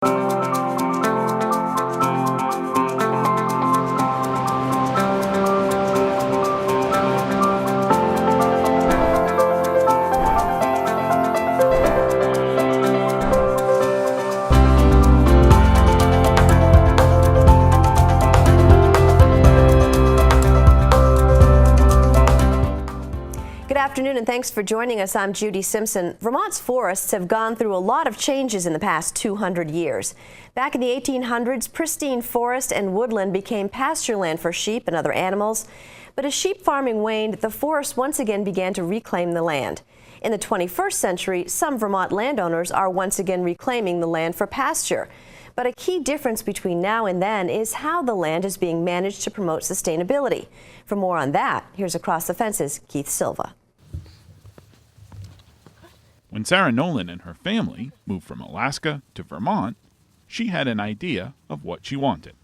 Good afternoon and thanks for joining us. I'm Judy Simpson. Vermont's forests have gone through a lot of changes in the past 200 years. Back in the 1800s, pristine forest and woodland became pasture land for sheep and other animals. But as sheep farming waned, the forest once again began to reclaim the land. In the 21st century, some Vermont landowners are once again reclaiming the land for pasture. But a key difference between now and then is how the land is being managed to promote sustainability. For more on that, here's Across the Fence's Keith Silva. When Sarah Nolan and her family moved from Alaska to Vermont, she had an idea of what she wanted.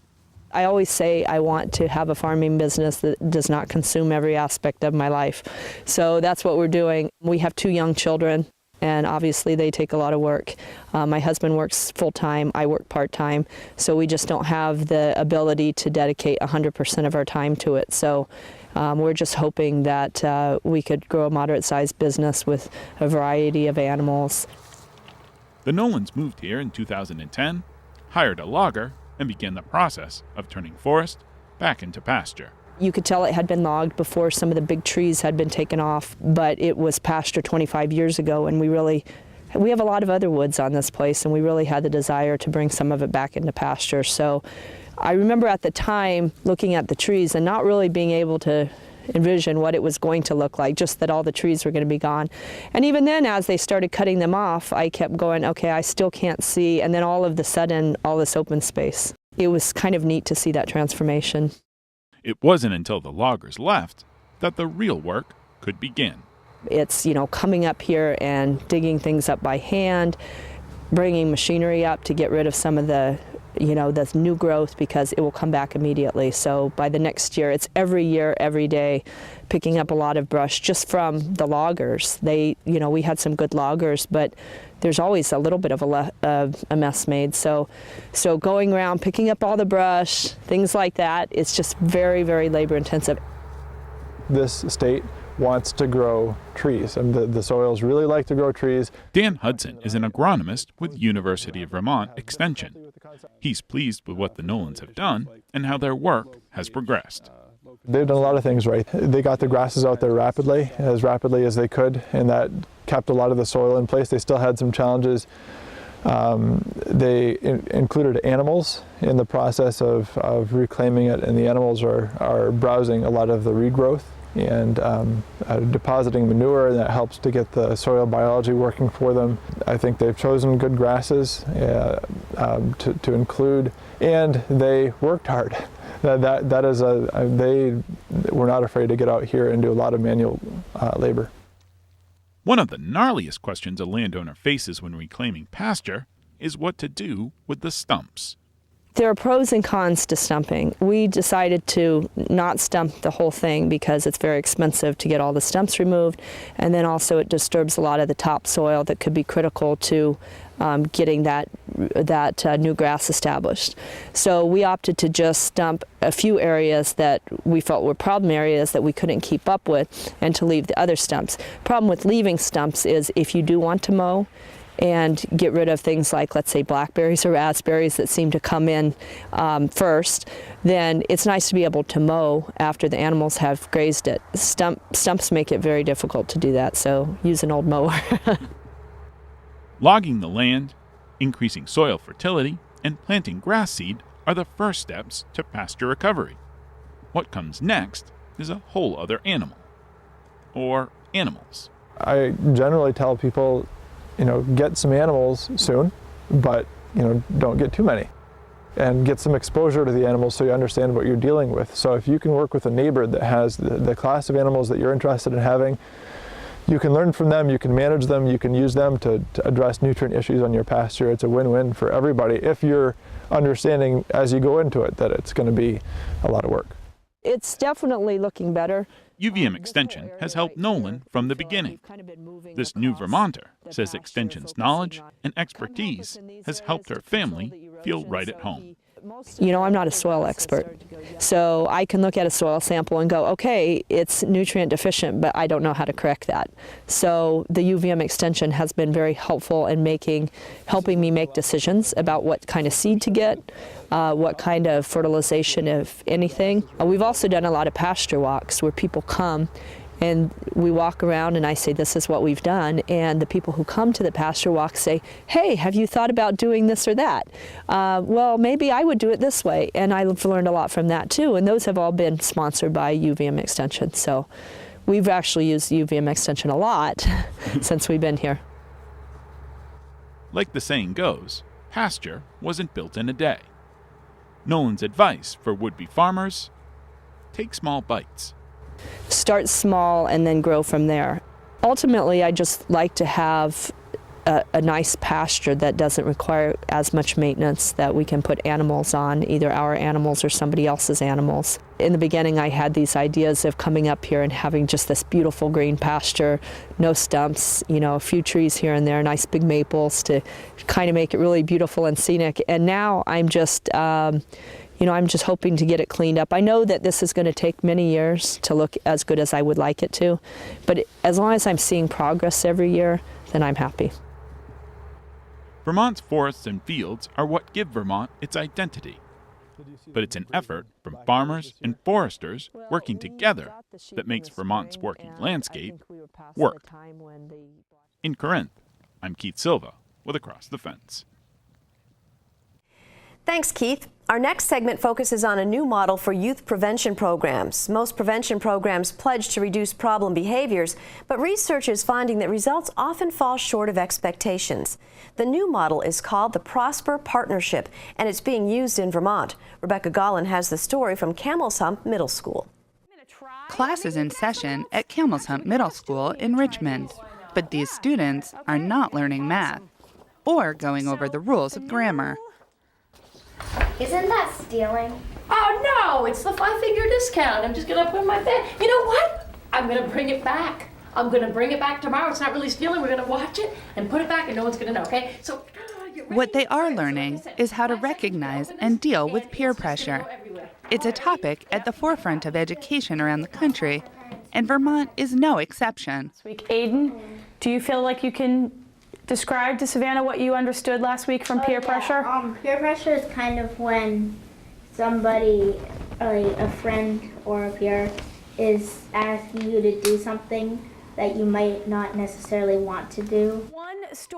I always say I want to have a farming business that does not consume every aspect of my life. So that's what we're doing. We have 2 young children, and obviously they take a lot of work. My husband works full-time, I work part-time, so we just don't have the ability to dedicate 100% of our time to it. So we're just hoping that we could grow a moderate-sized business with a variety of animals. The Nolans moved here in 2010, hired a logger, and began the process of turning forest back into pasture. You could tell it had been logged before some of the big trees had been taken off, but it was pasture 25 years ago, and we have a lot of other woods on this place, and we really had the desire to bring some of it back into pasture. So I remember at the time looking at the trees and not really being able to envision what it was going to look like, just that all the trees were going to be gone. And even then, as they started cutting them off, I kept going, okay, I still can't see, and then all of a sudden, all this open space. It was kind of neat to see that transformation. It wasn't until the loggers left that the real work could begin. It's, coming up here and digging things up by hand, bringing machinery up to get rid of some of the the new growth, because it will come back immediately. So by the next year, it's every year, every day, picking up a lot of brush just from the loggers. We had some good loggers, but there's always a little bit of a mess made. So going around, picking up all the brush, things like that, it's just very, very labor intensive. This state wants to grow trees, and the soils really like to grow trees. Dan Hudson is an agronomist with University of Vermont Extension. He's pleased with what the Nolans have done and how their work has progressed. They've done a lot of things right. They got the grasses out there rapidly as they could, and that kept a lot of the soil in place. They still had some challenges. They included animals in the process of reclaiming it, and the animals are browsing a lot of the regrowth and depositing manure, and that helps to get the soil biology working for them. I think they've chosen good grasses to include, and they worked hard. They were not afraid to get out here and do a lot of manual labor. One of the gnarliest questions a landowner faces when reclaiming pasture is what to do with the stumps. There are pros and cons to stumping. We decided to not stump the whole thing because it's very expensive to get all the stumps removed, and then also it disturbs a lot of the topsoil that could be critical to getting that new grass established. So we opted to just stump a few areas that we felt were problem areas that we couldn't keep up with, and to leave the other stumps. Problem with leaving stumps is if you do want to mow and get rid of things like, let's say, blackberries or raspberries that seem to come in first, then it's nice to be able to mow after the animals have grazed it. Stumps make it very difficult to do that, so use an old mower. Logging the land, increasing soil fertility, and planting grass seed are the first steps to pasture recovery. What comes next is a whole other animal, or animals. I generally tell people, get some animals soon, but, don't get too many. And get some exposure to the animals so you understand what you're dealing with. So if you can work with a neighbor that has the class of animals that you're interested in having, you can learn from them, you can manage them, you can use them to address nutrient issues on your pasture. It's a win-win for everybody if you're understanding as you go into it that it's going to be a lot of work. It's definitely looking better. UVM Extension has helped Nolan from the beginning. This new Vermonter says Extension's knowledge and expertise has helped her family feel right at home. You know, I'm not a soil expert, so I can look at a soil sample and go, okay, it's nutrient deficient, but I don't know how to correct that. So the UVM Extension has been very helpful in helping me make decisions about what kind of seed to get, what kind of fertilization, if anything. We've also done a lot of pasture walks where people come and we walk around and I say, this is what we've done. And the people who come to the pasture walk say, hey, have you thought about doing this or that? Well, maybe I would do it this way. And I've learned a lot from that too. And those have all been sponsored by UVM Extension. So we've actually used UVM Extension a lot since we've been here. Like the saying goes, pasture wasn't built in a day. Nolan's advice for would-be farmers: take small bites. Start small and then grow from there. Ultimately, I just like to have a nice pasture that doesn't require as much maintenance, that we can put animals on, either our animals or somebody else's animals. In the beginning, I had these ideas of coming up here and having just this beautiful green pasture, no stumps, you know, a few trees here and there, nice big maples to kind of make it really beautiful and scenic. And now I'm just I'm just hoping to get it cleaned up. I know that this is going to take many years to look as good as I would like it to, but as long as I'm seeing progress every year, then I'm happy. Vermont's forests and fields are what give Vermont its identity. But it's an effort from farmers and foresters working together that makes Vermont's working landscape work. In Corinth, I'm Keith Silva with Across the Fence. Thanks, Keith. Our next segment focuses on a new model for youth prevention programs. Most prevention programs pledge to reduce problem behaviors, but research is finding that results often fall short of expectations. The new model is called the Prosper Partnership, and it's being used in Vermont. Rebecca Gollin has the story from Camels Hump Middle School. Class is in session at Camels Hump Middle School in Richmond, but these students are not learning math or going over the rules of grammar. Isn't that stealing? Oh no, it's the 5-figure discount. I'm just gonna put my bed. You know what? I'm gonna bring it back. I'm gonna bring it back tomorrow. It's not really stealing. We're gonna watch it and put it back and no one's gonna know, okay? So what they are learning is how to recognize and deal with peer pressure. It's a topic at the forefront of education around the country, and Vermont is no exception. Aiden, do you feel like you can describe to Savannah what you understood last week from peer pressure? Peer pressure is kind of when somebody, like a friend or a peer, is asking you to do something that you might not necessarily want to do.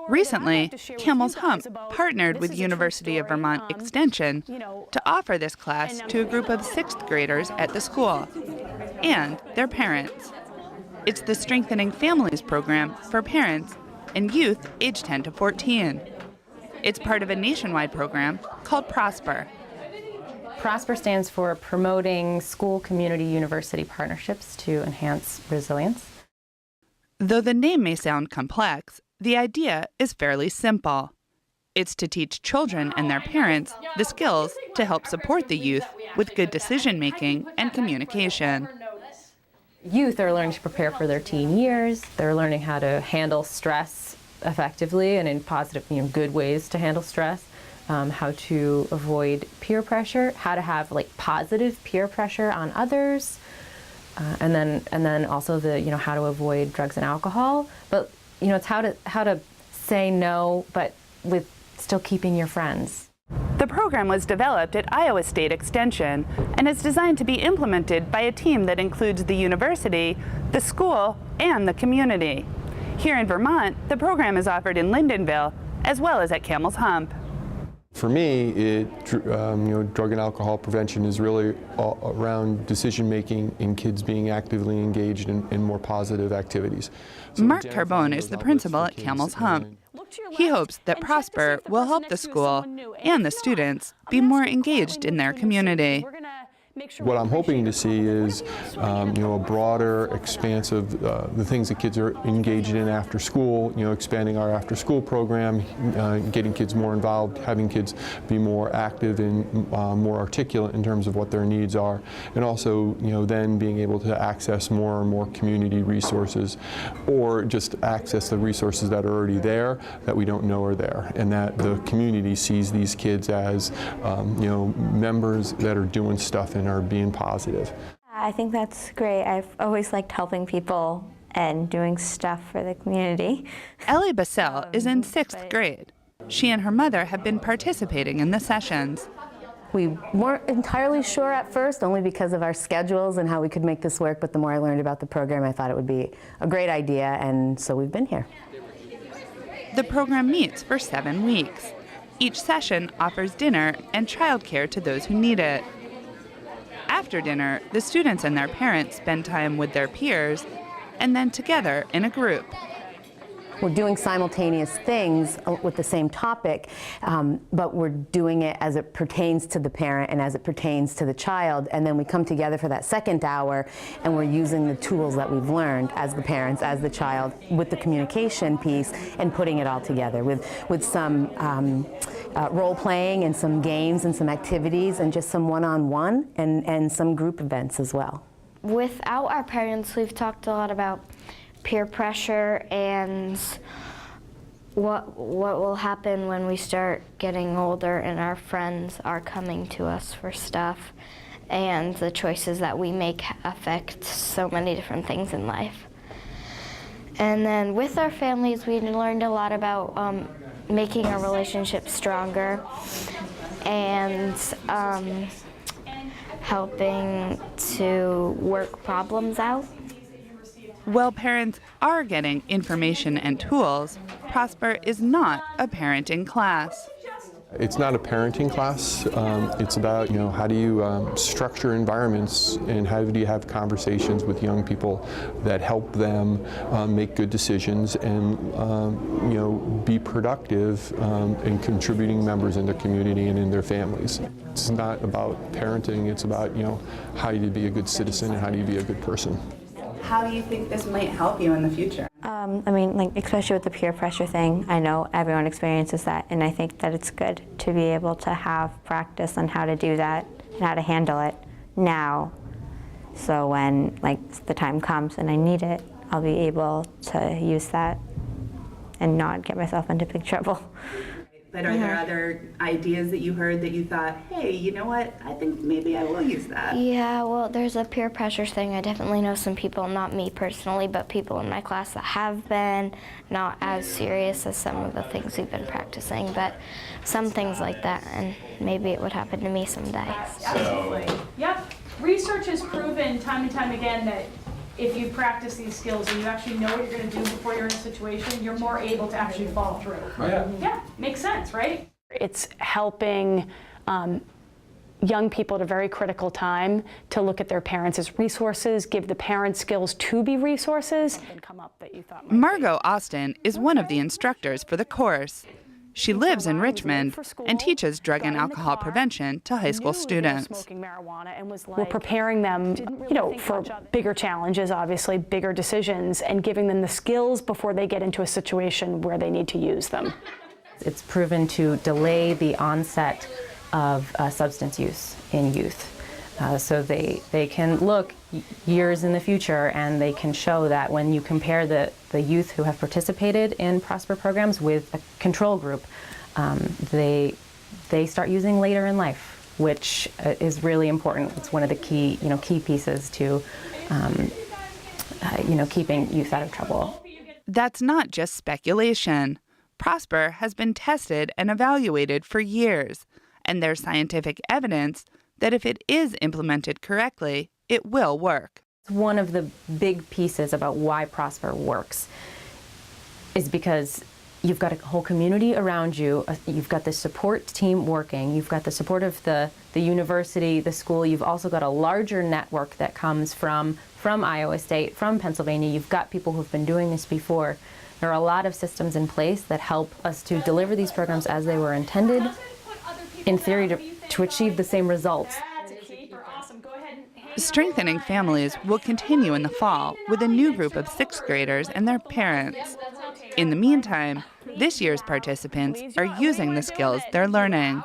Recently, Camels Hump partnered with University of Vermont Extension to offer this class to a group of 6th graders at the school and their parents. It's the Strengthening Families program for parents and youth aged 10 to 14. It's part of a nationwide program called Prosper. Prosper stands for Promoting School Community University Partnerships to Enhance Resilience. Though the name may sound complex, the idea is fairly simple. It's to teach children and their parents the skills to help support the youth with good decision-making and communication. Youth are learning to prepare for their teen years. They're learning how to handle stress effectively and in positive, good ways to handle stress, how to avoid peer pressure, how to have positive peer pressure on others, and then also the how to avoid drugs and alcohol. But it's how to say no, but with still keeping your friends. The program was developed at Iowa State Extension and is designed to be implemented by a team that includes the university, the school, and the community. Here in Vermont, the program is offered in Lyndonville as well as at Camels Hump. For me, drug and alcohol prevention is really all around decision-making and kids being actively engaged in more positive activities. So Mark Carbone is the principal at Camels Hump. He hopes that Prosper will help the school and the students be more engaged in their community. What I'm hoping to see is, a broader expanse of the things that kids are engaged in after school, expanding our after school program, getting kids more involved, having kids be more active and more articulate in terms of what their needs are, and also, then being able to access more and more community resources, or just access the resources that are already there that we don't know are there, and that the community sees these kids as, members that are doing stuff and are being positive. I think that's great. I've always liked helping people and doing stuff for the community. Ellie Bassell is in 6th grade. She and her mother have been participating in the sessions. We weren't entirely sure at first, only because of our schedules and how we could make this work, but the more I learned about the program, I thought it would be a great idea, and so we've been here. The program meets for 7 weeks. Each session offers dinner and childcare to those who need it. After dinner, the students and their parents spend time with their peers and then together in a group. We're doing simultaneous things with the same topic, but we're doing it as it pertains to the parent and as it pertains to the child, and then we come together for that second hour and we're using the tools that we've learned as the parents, as the child, with the communication piece and putting it all together with some role-playing and some games and some activities and just some one-on-one and some group events as well. Without our parents, we've talked a lot about peer pressure and what will happen when we start getting older and our friends are coming to us for stuff, and the choices that we make affect so many different things in life. And then with our families, we learned a lot about making our relationship stronger and helping to work problems out. While parents are getting information and tools, Prosper is not a parenting class. It's not a parenting class. It's about, how do you structure environments and how do you have conversations with young people that help them make good decisions and, be productive in contributing members in their community and in their families. It's not about parenting. It's about, how do you be a good citizen and how do you be a good person. How do you think this might help you in the future? Especially with the peer pressure thing, I know everyone experiences that, and I think that it's good to be able to have practice on how to do that and how to handle it now. So when the time comes and I need it, I'll be able to use that and not get myself into big trouble. But are there other ideas that you heard that you thought, hey, you know what, I think maybe I will use that? Yeah, well, there's a peer pressure thing. I definitely know some people, not me personally, but people in my class that have been, not as serious as some of the things we've been practicing, but some things like that, and maybe it would happen to me someday. Absolutely. Yep. Research has proven time and time again that if you practice these skills and you actually know what you're going to do before you're in a situation, you're more able to actually follow through. Right. Yeah, makes sense, right? It's helping young people at a very critical time to look at their parents as resources, give the parents skills to be resources. Margot Austin is one of the instructors for the course. She lives in Richmond and teaches drug and alcohol prevention to high school students. We're preparing them, for bigger challenges, obviously, bigger decisions, and giving them the skills before they get into a situation where they need to use them. It's proven to delay the onset of substance use in youth. So they can look years in the future, and they can show that when you compare the youth who have participated in Prosper programs with a control group, they start using later in life, which is really important. It's one of the key pieces to keeping youth out of trouble. That's not just speculation. Prosper has been tested and evaluated for years, and there's scientific evidence that if it is implemented correctly, it will work. One of the big pieces about why Prosper works is because you've got a whole community around you, you've got the support team working, you've got the support of the university, the school, you've also got a larger network that comes from Iowa State, from Pennsylvania, you've got people who've been doing this before. There are a lot of systems in place that help us to deliver these programs as they were intended, in theory, to achieve the same results. Strengthening Families will continue in the fall with a new group of 6th graders and their parents. In the meantime, this year's participants are using the skills they're learning.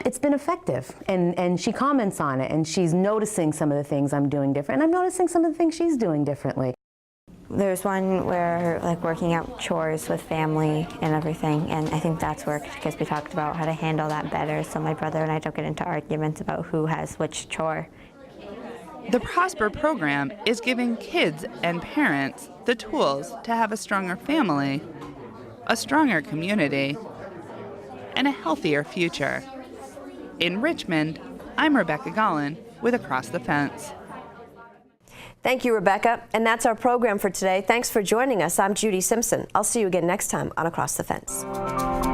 It's been effective, and she comments on it, and she's noticing some of the things I'm doing different, and I'm noticing some of the things she's doing differently. There's one where like working out chores with family and everything, and I think that's worked because we talked about how to handle that better, so my brother and I don't get into arguments about who has which chore. The Prosper program is giving kids and parents the tools to have a stronger family, a stronger community, and a healthier future. In Richmond, I'm Rebecca Gollin with Across the Fence. Thank you, Rebecca. And that's our program for today. Thanks for joining us. I'm Judy Simpson. I'll see you again next time on Across the Fence.